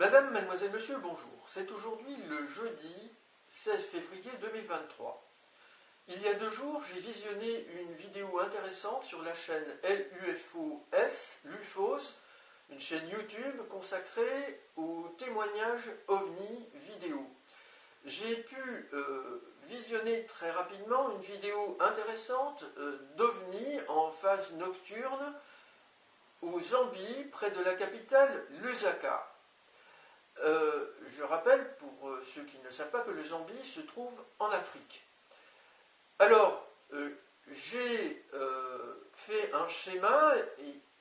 Madame, mademoiselle, monsieur, bonjour. C'est aujourd'hui le jeudi 16 février 2023. Il y a 2 jours, j'ai visionné une vidéo intéressante sur la chaîne LUFOS, une chaîne YouTube consacrée aux témoignages OVNI vidéo. J'ai pu visionner très rapidement une vidéo intéressante d'OVNI en phase nocturne au Zambie, près de la capitale Lusaka. Je rappelle, pour ceux qui ne le savent pas, que le Zambie se trouve en Afrique. Alors, j'ai fait un schéma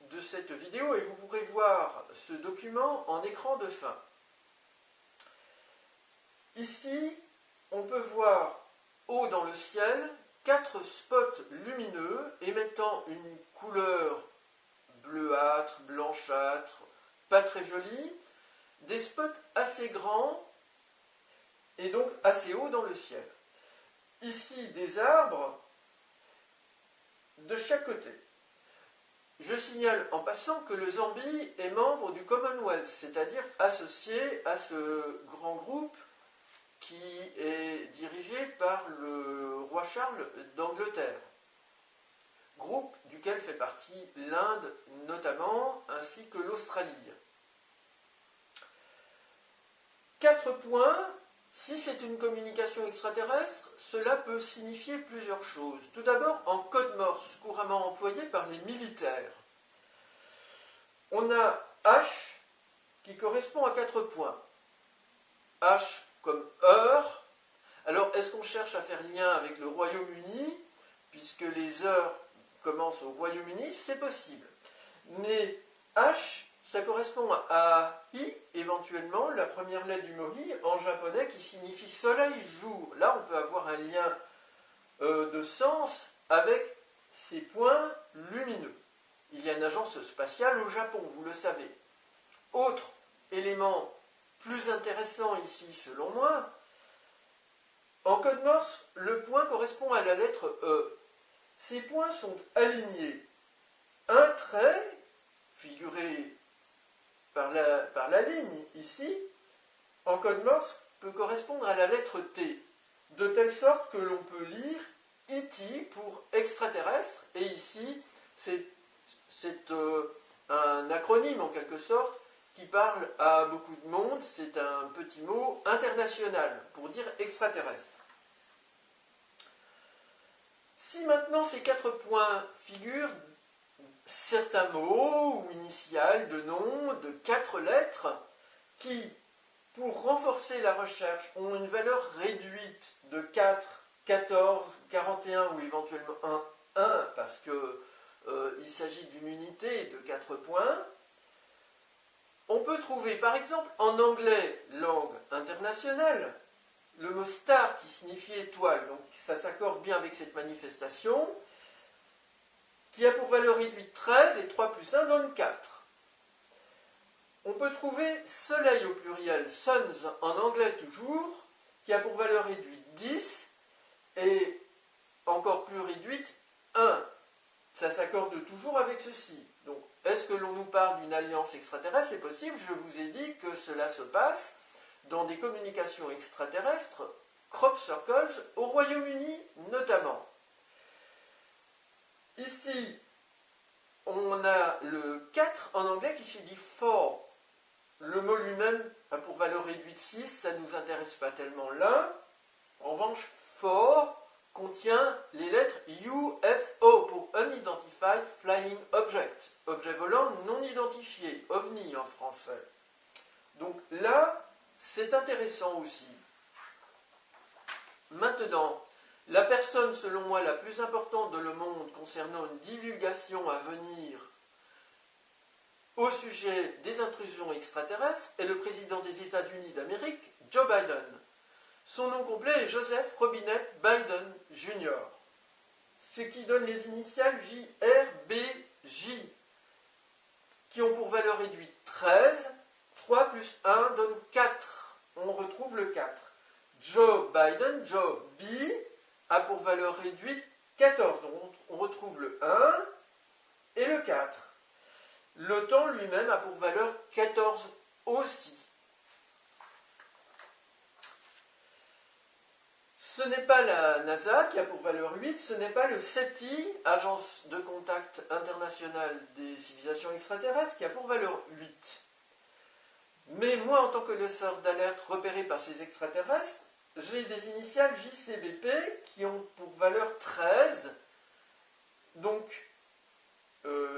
de cette vidéo et vous pourrez voir ce document en écran de fin. Ici, on peut voir haut dans le ciel 4 spots lumineux émettant une couleur bleuâtre, blanchâtre, pas très jolie, des spots assez grands et donc assez hauts dans le ciel. Ici, des arbres de chaque côté. Je signale en passant que le Zambie est membre du Commonwealth, c'est-à-dire associé à ce grand groupe qui est dirigé par le roi Charles d'Angleterre. Groupe duquel fait partie l'Inde notamment, ainsi que l'Australie. 4 points. Si c'est une communication extraterrestre, cela peut signifier plusieurs choses. Tout d'abord, en code Morse, couramment employé par les militaires. On a H qui correspond à 4 points. H comme heure. Alors, est-ce qu'on cherche à faire lien avec le Royaume-Uni, puisque les heures commencent au Royaume-Uni? C'est possible. Mais H, ça correspond à I, éventuellement, la première lettre du mot I, en japonais, qui signifie soleil-jour. Là, on peut avoir un lien de sens avec ces points lumineux. Il y a une agence spatiale au Japon, vous le savez. Autre élément plus intéressant ici, selon moi, en code Morse, le point correspond à la lettre E. Ces points sont alignés. Un trait, figuré par la ligne ici, en code Morse, peut correspondre à la lettre T, de telle sorte que l'on peut lire IT pour extraterrestre, et ici, c'est un acronyme en quelque sorte, qui parle à beaucoup de monde, c'est un petit mot international pour dire extraterrestre. Si maintenant ces 4 points figurent certains mots ou initiales de noms de 4 lettres qui, pour renforcer la recherche, ont une valeur réduite de 4, 14, 41 ou éventuellement 1 parce qu'il s'agit d'une unité de 4 points, on peut trouver par exemple en anglais, langue internationale, le mot star qui signifie étoile, donc ça s'accorde bien avec cette manifestation, qui a pour valeur réduite 13 et 3 plus 1 donne 4. On peut trouver soleil au pluriel, suns en anglais toujours, qui a pour valeur réduite 10 et encore plus réduite 1. Ça s'accorde toujours avec ceci. Donc, est-ce que l'on nous parle d'une alliance extraterrestre? C'est possible, je vous ai dit que cela se passe dans des communications extraterrestres, crop circles, au Royaume-Uni notamment. Ici, on a le 4 en anglais qui se dit for. Le mot lui-même a pour valeur réduite 6, ça ne nous intéresse pas tellement là. En revanche, for contient les lettres UFO pour Unidentified Flying Object, objet volant non identifié, OVNI en français. Donc là, c'est intéressant aussi. Maintenant, la personne, selon moi, la plus importante de le monde concernant une divulgation à venir au sujet des intrusions extraterrestres est le président des États-Unis d'Amérique, Joe Biden. Son nom complet est Joseph Robinette Biden Jr., ce qui donne les initiales JRBJ, qui ont pour valeur réduite 13, 3 plus 1 donne 4. On retrouve le 4. Joe Biden, Joe B, a pour valeur réduite 14. Donc on retrouve le 1 et le 4. Le temps lui-même a pour valeur 14 aussi. Ce n'est pas la NASA qui a pour valeur 8, ce n'est pas le SETI, Agence de contact internationale des civilisations extraterrestres, qui a pour valeur 8. Mais moi, en tant que lanceur d'alerte repéré par ces extraterrestres, j'ai des initiales JCBP qui ont pour valeur 13, donc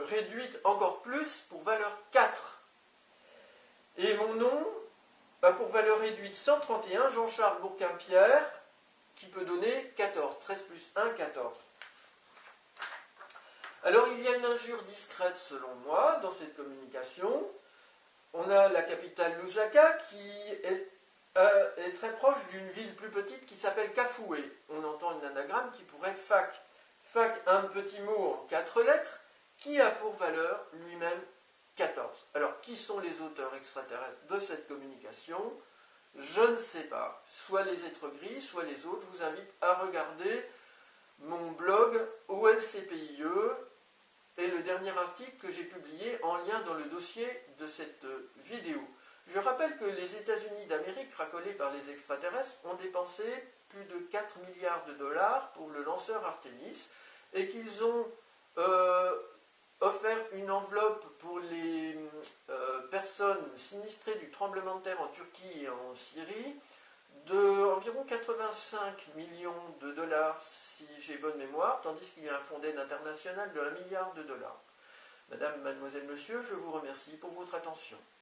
réduite encore plus pour valeur 4. Et mon nom a pour valeur réduite 131, Jean-Charles Bourquin-Pierre, qui peut donner 14. 13 plus 1, 14. Alors il y a une injure discrète selon moi dans cette communication. On a la capitale Lusaka qui est très proche d'une ville plus petite qui s'appelle Kafoué. On entend un anagramme qui pourrait être FAC. FAC, un petit mot en 4 lettres, qui a pour valeur lui-même 14. Alors, qui sont les auteurs extraterrestres de cette communication? Je ne sais pas. Soit les êtres gris, soit les autres. Je vous invite à regarder mon blog OLCPIE et le dernier article que j'ai publié en lien dans le dossier de cette vidéo. Je rappelle que les États-Unis d'Amérique, racolés par les extraterrestres, ont dépensé plus de 4 milliards de dollars pour le lanceur Artemis et qu'ils ont offert une enveloppe pour les personnes sinistrées du tremblement de terre en Turquie et en Syrie d'environ 85 millions de dollars, si j'ai bonne mémoire, tandis qu'il y a un fonds d'aide international de 1 milliard de dollars. Madame, mademoiselle, monsieur, je vous remercie pour votre attention.